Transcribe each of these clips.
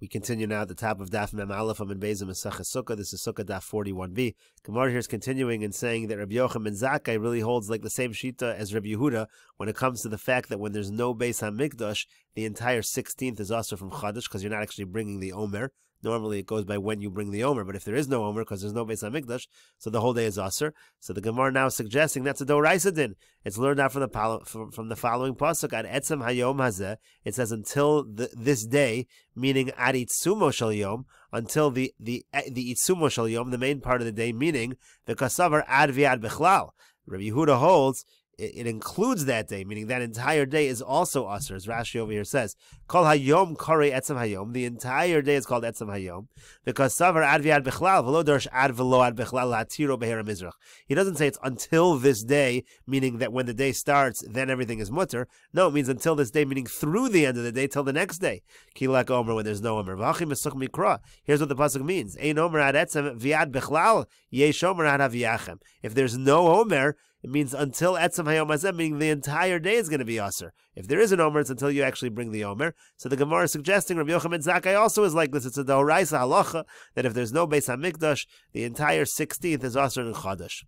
We continue now at the top of Daf Mem Aleph Amud Beis Meseches Sukkah. This is Sukkah Daf 41b. Gemara here is continuing and saying that Rabbi Yochanan ben Zakkai really holds like the same shita as Rabbi Yehuda when it comes to the fact that when there's no Beis HaMikdash, the entire 16th is also from Chadash because you're not actually bringing the Omer. Normally it goes by when you bring the Omer, but if there is no Omer because there's no Beis HaMikdash, so the whole day is Aser. So the Gemara now is suggesting that's a Doraisa din. It's learned out from the following pasuk at Etzem Hayom Hazeh. It says until this day, meaning Ad Itzumo Shel Yom, until the Itzumo Shel Yom, the main part of the day, meaning the Kasavar Ad Viad Bechlal. Rabbi Yehuda holds it includes that day, meaning that entire day is also Aser, as Rashi over here says. Kol Hayom Kore Etzem Hayom. The entire day is called Etzem Hayom because Savar Ad Viad Bechlal V'lo Dersh Ad V'lo Ad Bechlal Latiro Be'er Mizrach. He doesn't say it's until this day, meaning that when the day starts, then everything is mutter. No, it means until this day, meaning through the end of the day till the next day. Kilak Omer when there's no Omer. V'achim Mesuk Mikra. Here's what the pasuk means: Ein Omer Ad Etzem Viad Bechlal Yesh Omer Ad Haviyachem. If there's no Omer, it means until Etzem Hayom Hazeh, meaning the entire day is going to be Aser. If there is an Omer, it's until you actually bring the Omer. So the Gemara is suggesting Rabbi Yochanan ben Zakkai also is like this. It's a Doraisa halacha that if there's no Beis HaMikdash, the entire 16th is Aser in Chadash.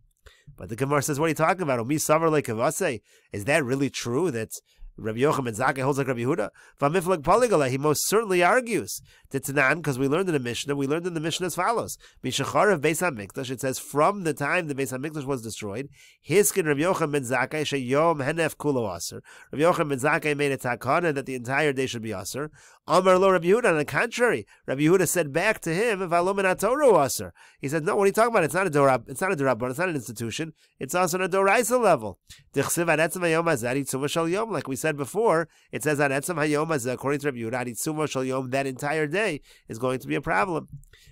But the Gemara says, what are you talking about? Omi Savar like Kavase? Is that really true that Rabbi Yochanan ben Zakkai holds like Rabbi Yehuda? V'amiflag Poligala, he most certainly argues. Titanan, because we learned in the Mishnah as follows: Mishachar of Beis HaMikdash, it says from the time the Beis HaMikdash was destroyed, Hiskin Rabbi Yochanan ben Zakkai sheyom henef kulo aser. Rabbi Yochanan ben Zakkai made a takana that the entire day should be aser. Amar lo Rabbi Yehuda. On the contrary, Rabbi Yehuda said back to him, "V'alo min hatoru aser." He said, "No, what are you talking about? It's not a dorab. It's not a dorabban. It's not an institution. It's also on a doraisa level." Dichsiv ad etzem hayom hazeh itzuma shel yom. Like we said before, it says ad etzem hayom hazeh, according to Rabbi Yehuda, ad itzuma shel yom, that entire day is going to be a problem.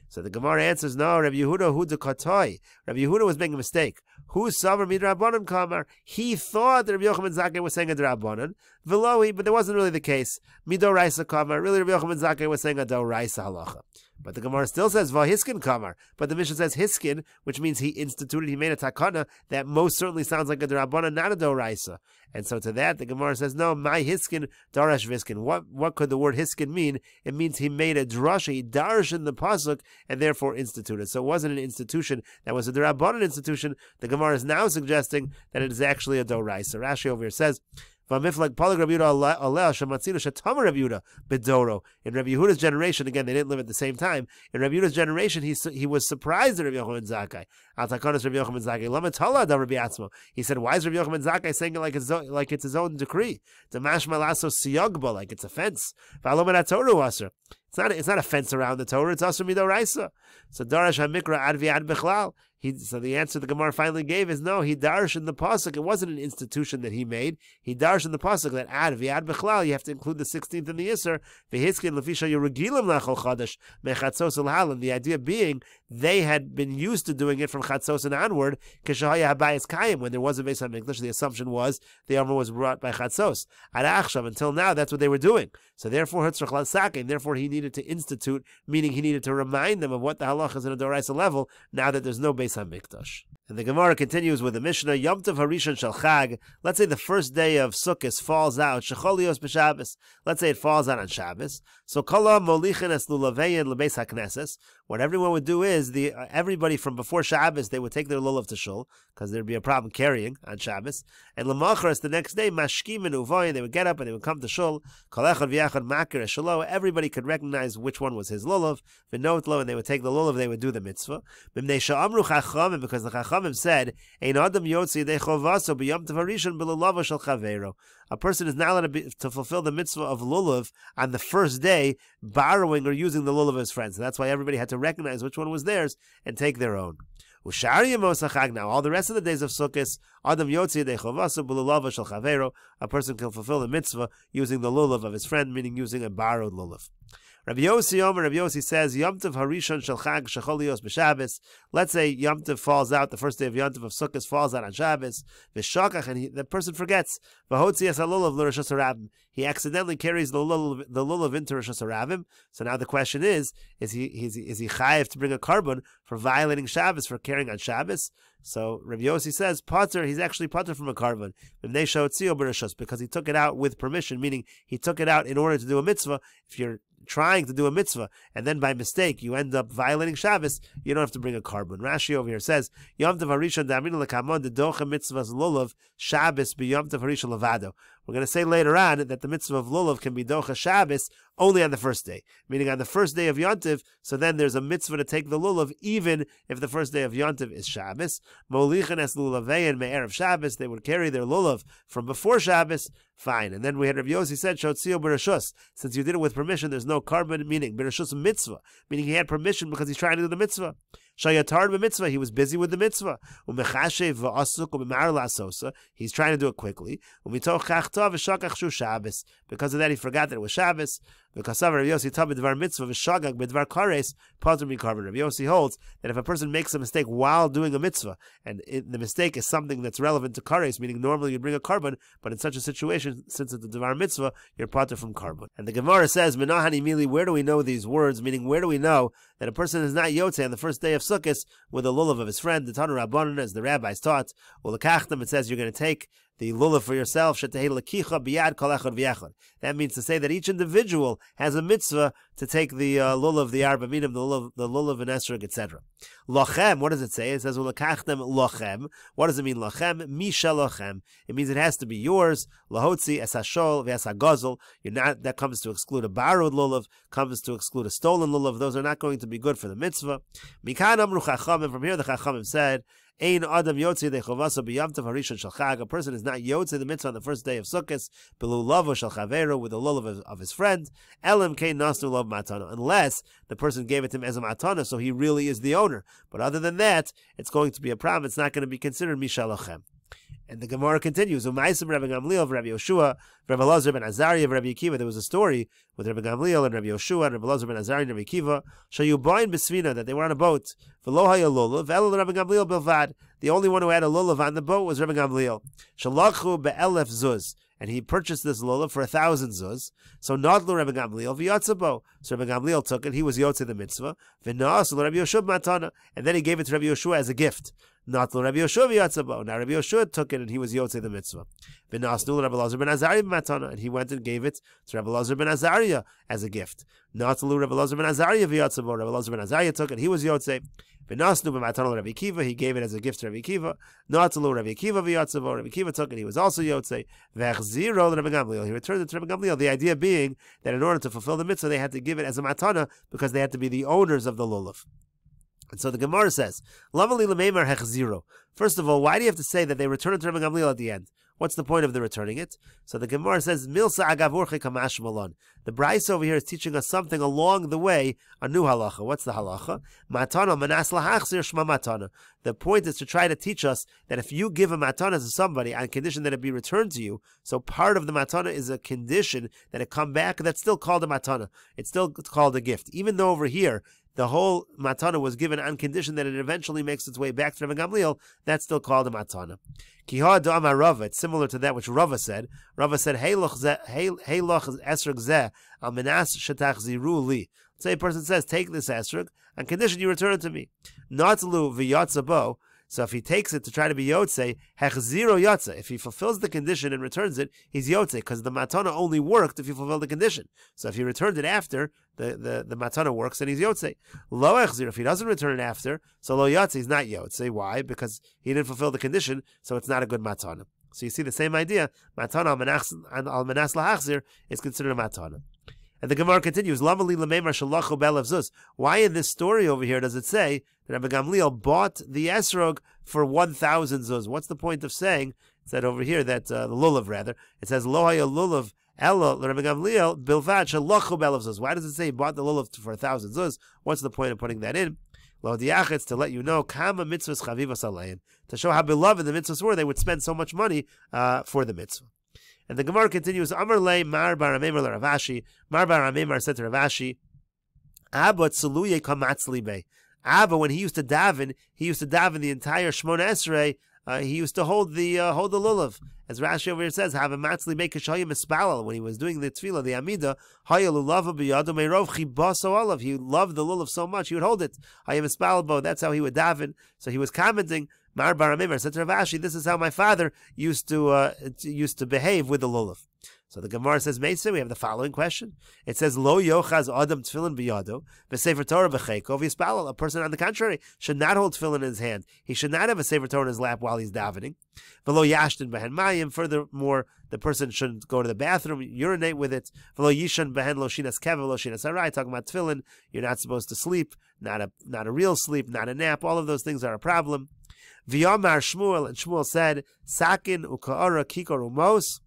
So the Gemara answers, no, Rabbi Yehuda hu dekatoi. Rabbi Yehuda was making a mistake. Who savar midrabanan kamar? He thought that Rabbi Yochanan ben Zakkai was saying a drabanan, velohi, but that wasn't really the case. Midoraisa kamar. Really, Rabbi Yochanan ben Zakkai was saying a doraisa halacha. But the Gemara still says vahiskin kamar. But the Mishnah says hiskin, which means he instituted, he made a takana that most certainly sounds like a drabanan, not a doraisa. And so to that, the Gemara says, no, my hiskin, darash viskin. What could the word hiskin mean? It means he made a drasha, he darash in the pasuk, and therefore instituted. So it wasn't an institution that was a drabanan institution. The Gemara is now suggesting that it is actually a doraisa. Rashi over here says, in Rabbi Yehuda's generation, again, they didn't live at the same time. In Rabbi Yehuda's generation, he was surprised at Rabbi Yochanan ben Zakkai. He said, why is Rabbi Yochanan ben Zakkai saying it like it's his own decree? Like it's a fence. It's not a fence around the Torah. It's also midoraisa. So darash hamikra ad viad bechlal. So the answer the Gemara finally gave is no. He darash in the pasuk. It wasn't an institution that he made. He darash in the pasuk that ad viad bechlal. You have to include the 16th in the Yisr. Vehiskin lefisha yeregilim lachol chadash mechatzos elhalim. The idea being they had been used to doing it from chatzos and onward. Keshahaya habayis kayim, when there was a Beis HaMikdash, the assumption was the Omer was brought by chatzos. Ad achshav, until now, that's what they were doing. So therefore, hitzrach lasakin. Therefore, he needed to institute, meaning he needed to remind them of what the halach is in a doraisa level. Now that there's no Beis HaMikdash. And the Gemara continues with the Mishnah, Yom Tov Harishon Shel Chag. Let's say the first day of Sukkot falls out, Shecholios b'Shabbos. Let's say it falls out on Shabbos. So Kala Molichin Es Lulaveyin Lebeis HaKnesses. What everyone would do is, everybody from before Shabbos, they would take their lulav to shul, because there'd be a problem carrying on Shabbos. And Lamachras, the next day, Mashkim and Uvayin, they would get up and they would come to shul. Kol Echad V'Yachad Makir Shalo. Everybody could recognize which one was his lulav. V'Notlo, and they would take the lulav, they would do the mitzvah. B'mnei Sha'amru Chachamim, because the Chachamim said, Ein Adam Yotzi Yedei Chovaso B'Yom Tov Harishon B'Lulavo Shel Chaveiro. A person is not allowed to fulfill the mitzvah of lulav on the first day, borrowing or using the lulav of his friends. So that's why everybody had to recognize which one was theirs and take their own. Now, all the rest of the days of Sukkot, Adam Yotzi Yedei Chovaso B'Lulavo Shel Chaveiro, a person can fulfill the mitzvah using the lulav of his friend, meaning using a borrowed lulav. Rabbi Yossi says, Yom Tov Harishon Shel Chag Shecholios b'Shabbos. Let's say Yom Tov falls out, the first day of Yom Tov of Sukkot falls out on Shabbos. V'shakach, and the person forgets. V'hotzi es halulav l'Rosh Hashanah. He accidentally carries the lulav into Rosh Hashanah. So now the question is he chayiv to bring a carbon for violating Shabbos, for carrying on Shabbos? So Rabbi Yossi says, Potter, he's actually Potter from a carbon, because he took it out with permission, meaning he took it out in order to do a mitzvah. If you're trying to do a mitzvah, and then by mistake you end up violating Shabbos, you don't have to bring a carbon. Rashi over here says, Yom Tov Harishon Da'aminu L'kamon D'docha Mitzvahs Lulav Shabbos B'Yom Tov Harishon Levado. We're going to say later on that the mitzvah of Lulav can be Docha Shabbos only on the first day, meaning on the first day of Yom Tov, so then there's a mitzvah to take the Lulav even if the first day of Yom Tov is Shabbos. Molichan es Lulavein Me'erev Shabbos, they would carry their Lulav from before Shabbos, fine. And then we had Rav Yossi said, Shotzio B'Rashus, since you did it with permission, there's no carbon, meaning B'Rashus mitzvah, meaning he had permission because he's trying to do the mitzvah. Shayatar b'mitzvah, he was busy with the mitzvah. Umechashev v'asuk u'b'mar la'asosa, he's trying to do it quickly. Umitoch chachta v'shakach shu Shabbos, because of that he forgot that it was Shabbos. Because of Rav Yossi tab b'dvar mitzvah v'shagag b'dvar kares patur mikarbon. Rav Yossi holds that if a person makes a mistake while doing a mitzvah, and the mistake is something that's relevant to kares, meaning normally you'd bring a carbon, but in such a situation, since it's a dvar mitzvah, you're patur from carbon. And the Gemara says, Menahani mili, where do we know these words? Meaning, where do we know that a person is not yotze on the first day of Sukkot with a lulav of his friend, the Tanu Rabbanan, as the rabbis taught? Well, it says you're going to take the lulav for yourself. That means to say that each individual has a mitzvah to take the lulav, the arba minim, the lulav and esrog, etc. Lochem, what does it say? It says ulakachtem lochem. What does it mean lochem? Misha lochem. It means it has to be yours. Lahotzi es hashol v'es hagozel. You're not. That comes to exclude a borrowed lulav. Comes to exclude a stolen lulav. Those are not going to be good for the mitzvah. Mikan amru chachamim. From here the chachamim said, Ein adam yotzi dechovasa b'yam tov harishon shel chag. A person is not yotzi the mitzvah on the first day of Sukkot below lavo shel chaveru, with the lulav of his friend. Elam kein nasnu lov matana, unless the person gave it to him as a matana, so he really is the owner. But other than that, it's going to be a problem. It's not going to be considered mishalochem. And the Gemara continues. U'maisim Rabbi Gamliel of Rabbi Yoshua, Rabbi Elazar ben Azariah of Rabbi Akiva. There was a story with Rabbi Gamliel and Rabbi Yoshua and Rabbi Elazar ben Azariah and Rabbi Akiva. Shayubayin b'svina, that they were on a boat. V'lo haya lulav, elo Rabbi Gamliel bilvad. The only one who had a lulav on the boat was Rabbi Gamliel. Shalakhu be'elef zuz, and he purchased this lulav for 1,000 zuz. So nadlu Rabbi Gamliel v'yatzabo. So Rabbi Gamliel took it. He was yotze the mitzvah. V'naas Rabbi Yoshua matana, and then he gave it to Rabbi Yoshua as a gift. Not Rabbi Yoshua v'yatzabo. Now Rabbi Yoshua took it and he was yotze the mitzvah. V'naasnu Rabbi Elazar ben Azariah matana, and he went and gave it to Rabbi Elazar ben Azariah as a gift. Not Rabbi Elazar ben Azariah v'yatzabo. Rabbi Elazar ben Azariah took it, he was yotze. V'naasnu b'matana Rabbi Akiva, he gave it as a gift to Rabbi Akiva. Not Rabbi Akiva v'yatzabo. Rabbi Akiva took it, he was also yotze. V'echziro Rabbi Gamliel, he returned it to Rabbi Gamliel. The idea being that in order to fulfill the mitzvah, they had to give it as a matana because they had to be the owners of the lulav. And so the Gemara says, first of all, why do you have to say that they return it to Rabbi Gamliel at the end? What's the point of the returning it? So the Gemara says, Milsa agavurche kamash malon. The Bryce over here is teaching us something along the way, a new halacha. What's the halacha? Matana manas lahachzir shma matana. The point is to try to teach us that if you give a matana to somebody on condition that it be returned to you, so part of the matana is a condition that it come back, that's still called a matana. It's still called a gift. Even though over here, the whole matana was given on condition that it eventually makes its way back to Rabbi Gamliel, that's still called a matana. Kihad Amar Rava, it's similar to that which Rava said. Rava said, Hey loch esrog zeh al menas shetach ziru li. Let's say a person says, take this esrog on condition you return it to me. Natlu v'yatzabo. So if he takes it to try to be yotze, hechziro yotze. If he fulfills the condition and returns it, he's yotze, because the matana only worked if he fulfilled the condition. So if he returned it after, the matana works and he's yotze. Lo echzir, if he doesn't return it after, so lo yotze, he's not yotze. Why? Because he didn't fulfill the condition, so it's not a good matana. So you see the same idea, matana al menas lahachzir is considered a matana. And the Gemara continues, why in this story over here does it say that Rabbi Gamliel bought the esrog for 1,000 zuz? What's the point of saying, it said over here, that the lulav rather, it says, lo haya lulav elo Rabbi Gamliel bilvad shalachu belav zuz. Why does it say he bought the lulav for 1,000 zuz? What's the point of putting that in? Lo diachetz, to let you know, kama mitzvahs chavivas alayim, to show how beloved the mitzvahs were, they would spend so much money for the mitzvah. And the Gemara continues, Amar le Mar bar Amemar le Ravashi. Mar bar Amemar said to Ravashi, Abba tzuluye kamatzli be. Abba, when he used to daven the entire Shmona Esrei. He used to hold the lulav. As Rashi over here says, have a matzli be kishayim espalal. When he was doing the tefillah, the amida, haya lulava biyadu meirov chibaso olav. He loved the lulav so much he would hold it. Hayim espalal bo. That's how he would daven. So he was commenting. Mar bar Amemar said to Ravashi, this is how my father used to behave with the lulav. So the Gemara says, Meisei, we have the following question. It says, Lo yochaz adam tefillin biyado, v'sefer Torah v'cheiko v'yispalal. A person, on the contrary, should not hold tefillin in his hand. He should not have a sefer Torah in his lap while he's davening. V'lo yashtin behen mayim. Furthermore, the person shouldn't go to the bathroom, urinate with it. V'lo yishan behen lo shinas kever, lo shinas arai. Talking about tefillin, you're not supposed to sleep, not a real sleep, not a nap. All of those things are a problem. V'yomar Shmuel, and Shmuel said, Sakin u'ka'ara kikor umos.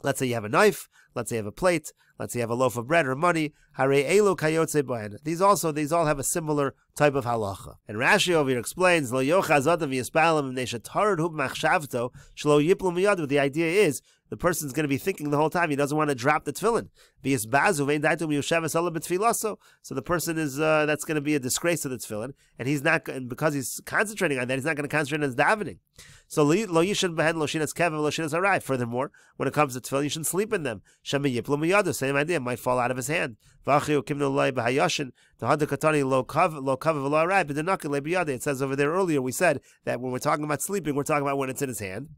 Let's say you have a knife, let's say you have a plate, let's say you have a loaf of bread or money. Hare elu kayotze bohen. These all have a similar type of halacha. And Rashi over here explains, Lo yochaz adam v'yispalim v'nei shetarad hu b'machshavto shelo yiplu miyadu. The idea is, the person's going to be thinking the whole time, he doesn't want to drop the tefillin. So the person is, that's going to be a disgrace to the tefillin, and he's not, and because he's concentrating on that, he's not going to concentrate on his davening. So lo yishan behen lo shinas kever lo shinas arai. Furthermore, when it comes to tefillin, you shouldn't sleep in them. Same idea, it might fall out of his hand. It says over there earlier, we said that when we're talking about sleeping, we're talking about when it's in his hand.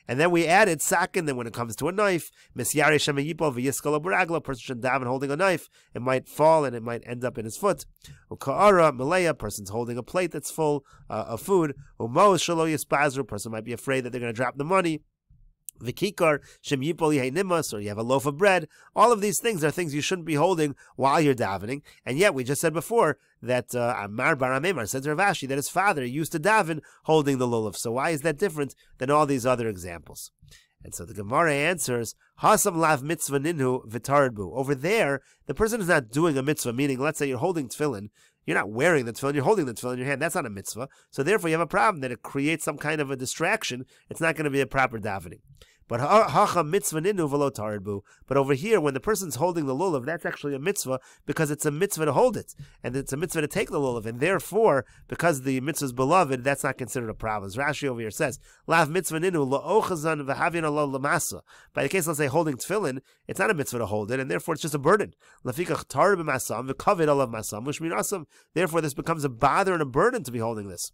And then we added sakin, then when it comes to a knife, a person should daven holding a knife, it might fall and it might end up in his foot. Uka'ara, malaya, person's holding a plate that's full of food. Umos shalo yispazu, person might be afraid that they're going to drop the money. Vikikar, shem yipol yehei nimas, or you have a loaf of bread. All of these things are things you shouldn't be holding while you're davening. And yet, we just said before that Amar bar Amemar said to Rav Ashi that his father used to daven holding the lulav. So why is that different than all these other examples? And so the Gemara answers, Hasam lav mitzvah ninhu v'taradbu. Over there, the person is not doing a mitzvah, meaning, let's say you're holding tefillin, you're not wearing the tefillin, you're holding the tefillin in your hand. That's not a mitzvah. So therefore, you have a problem that it creates some kind of a distraction. It's not going to be a proper davening. But hacha mitzvah ninu v'lo taradbu. But over here, when the person's holding the lulav, that's actually a mitzvah because it's a mitzvah to hold it, and it's a mitzvah to take the lulav. And therefore, because the mitzvah is beloved, that's not considered a problem. As Rashi over here says, lav mitzvah ninu la'ochazan v'havin Allah lamasa. By the case, let's say holding tefillin, it's not a mitzvah to hold it, and therefore it's just a burden. Lafikach tar b'masam v'kavid alav masam v'shminasam. Therefore, this becomes a bother and a burden to be holding this.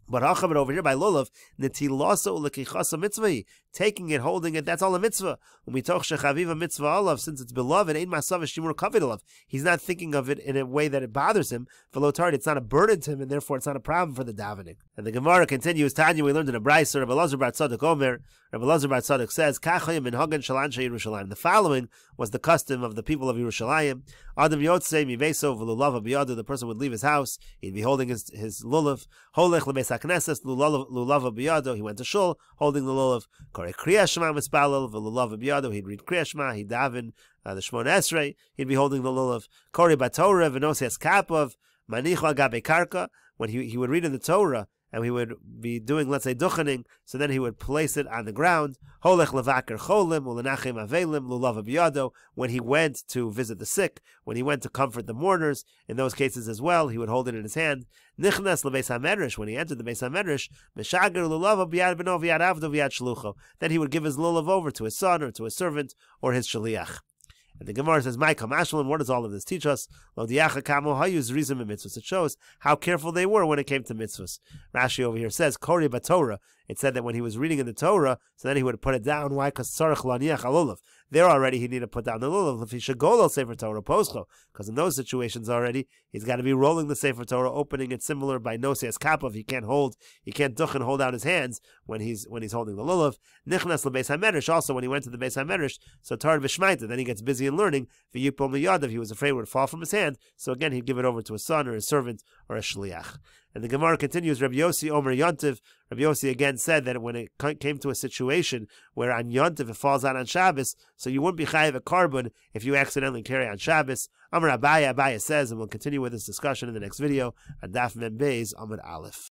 But over here by lulav, netilasa ulekichasa mitzvah, taking it, holding it, that's all a mitzvah. When we talk shechaviva mitzvah alav, since it's beloved, ain't masav shimur kavid alav. He's not thinking of it in a way that it bothers him. Velotard, it's not a burden to him, and therefore it's not a problem for the davening. And the Gemara continues. Tanya, we learned in a brayso, Rabbi Elazar bar Tzadok Omer. Rabbi Elazar bar Tzadok says, Kachayim in Hagan Shalanshe Yerushalayim. The following was the custom of the people of Yerushalayim. Adam yotzei miveso v'lulav biyadu. The person would leave his house, he'd be holding his lulav. Holech lebeis hakneses lulav biyadu. He went to shul holding the lulav. Korei kriya shema mispalel v'lulav biyadu. He'd read kriya shema. He'd daven the Shmona Esrei. He'd be holding the lulav. Korei batorah v'nosias kapav manichu agabe karka. When he would read in the Torah, and he would be doing, let's say, duchening, so then he would place it on the ground. Holech levaker cholim, ulenachem avelim, lulav biyado. When he went to visit the sick, when he went to comfort the mourners, in those cases as well, he would hold it in his hand. Nichnas lebeis hamedrash, when he entered the beis hamedrash, meshager lulav biyad beno v'yad avdo v'yad shlucho. Then he would give his lulav over to his son, or to his servant, or his shaliach. And the Gemara says, "My kamashlim." What does all of this teach us? Lo diacha kamo hayuz rizim mitzvahs. It shows how careful they were when it came to mitzvahs. Rashi over here says, "Kori b'Torah." It said that when he was reading in the Torah, so then he would put it down. Why? Because tzarich laniach alulav. There already he needed to put down the lulav. If he should go sefer Torah poscho, because in those situations already he's got to be rolling the sefer Torah, opening it similar by nosias kapav. He can't duch and hold out his hands when he's holding the lulav. Nichnas lebeis hamedrash. Also, when he went to the beis hamedrash, so tar v'shmaita. Then he gets busy in learning. V'yipol miyadav. He was afraid it would fall from his hand. So again, he'd give it over to his son or his servant or a shliach. And the Gemara continues, Rabbi Yossi Omer Yontiv. Rabbi Yossi again said that when it came to a situation where on Yontiv it falls out on Shabbos, so you wouldn't be chayiv a carbon if you accidentally carry on Shabbos. Amar Abaya says, and we'll continue with this discussion in the next video, on Daf Mem Beis Amud Aleph.